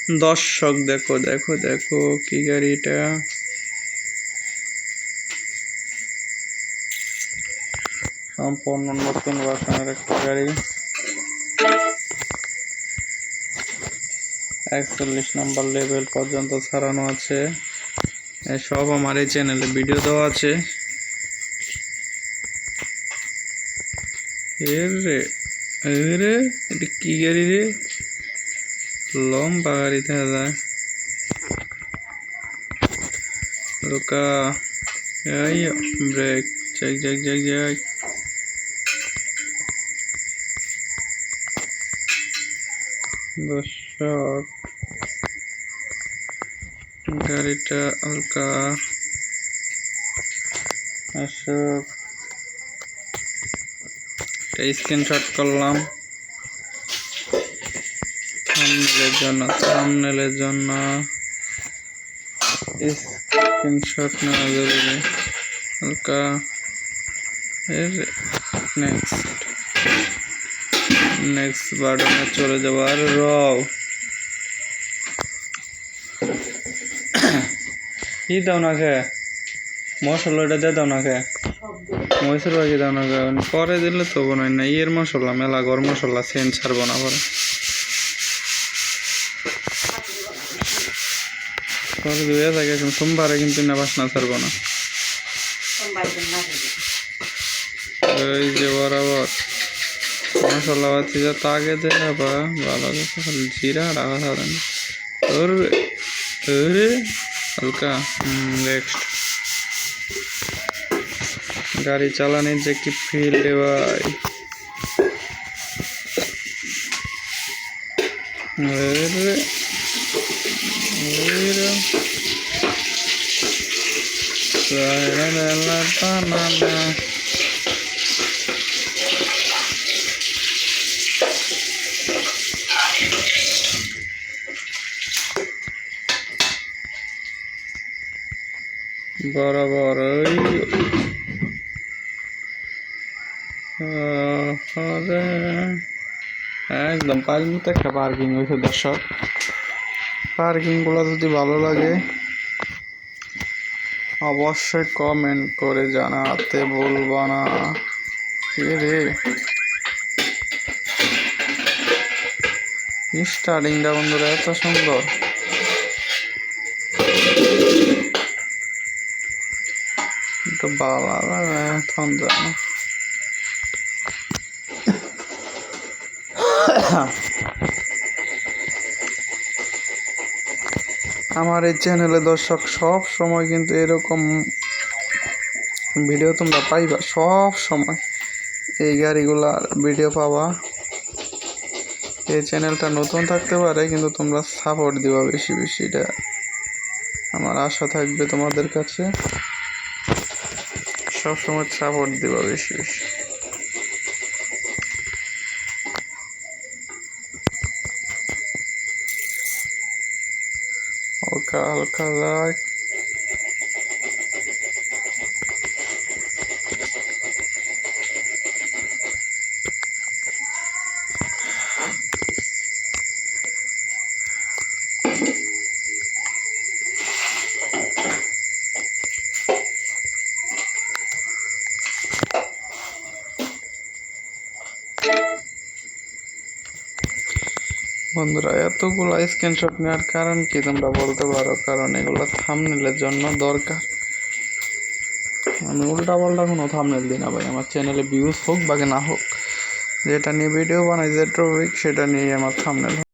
দর্শক দেখো দেখো দেখো কি গাড়িটা, সম্পূর্ণ নতুন ভার্সনের একটা গাড়ি। 41 নম্বর লেভেল পর্যন্ত ছাড়ানো আছে। সব আমার এই চ্যানেলে ভিডিও দেওয়া আছে। রে এটা কি গাড়ি রে, লম্বা গাড়ি দেখা যায়। রোকা এই ব্রেক, যাক যাক যাক যাক। দর্শক গাড়িটা হালকা আসুক, স্ক্রিনশট করলাম থাম্বনেলের জন্য স্ক্রিনশট নেওয়া জরুরি। হালকা নেক্সট বাটনে চলে যাবার রও ই দাও না খে মশলাটা দিয়ে দাও না খে, মহিষের বাকি দাও না খে, পরে দিলে তো বোনাই না। ইয়ের মশলা মেলা গরম মশলা সেন্ট ছাড়বো না পরে ধুয়ে থাকে। সোমবারে কিন্তু না বাসনা ছাড়বো না। এই যে বরাবর মশলা পাতি যা তাকে দেয় বা ভালো জিরা রাখা থাকে না তোর হালকা। নেক্সট গাড়ি চালানোর যে কি ফিল রে ভাই, বরাবর একদম পাঁচ মতো একটা পার্কিং হয়েছে। দর্শক পার্কিং গুলো যদি ভালো লাগে অবশ্যই কমেন্ট করে জানাতে বলবা না। রে স্টার্টিংটা বন্ধুরা এত সুন্দর, তো বাবা এখন জানো আমার এই চ্যানেলে দর্শক সব সময় কিন্তু এরকম ভিডিও তোমরা পাইবা, সব সময় এই গাড়িগুলার ভিডিও পাবা। এই চ্যানেলটা নতুন থাকতে পারে কিন্তু তোমরা সাপোর্ট দিবা বেশি বেশি, এটা আমার আশা থাকবে তোমাদের কাছে। সব সময় সাপোর্ট দিবা বেশি বেশি। হালকা হালকা যাক। বন্ধুরা এতগুলো স্ক্রিনশট নেওয়ার কারণ কি তোমরা বলতে পারো? কারণ এগুলো থাম্বনেলের জন্য দরকার। আমি উল্টা পাল্টা কোনো থাম্বনেল দিই না ভাই, আমার চ্যানেলে ভিউজ হোক বা না হোক, যেটা নিয়ে ভিডিও বানাই যে টপিক সেটা নিয়ে আমার থাম্বনেল।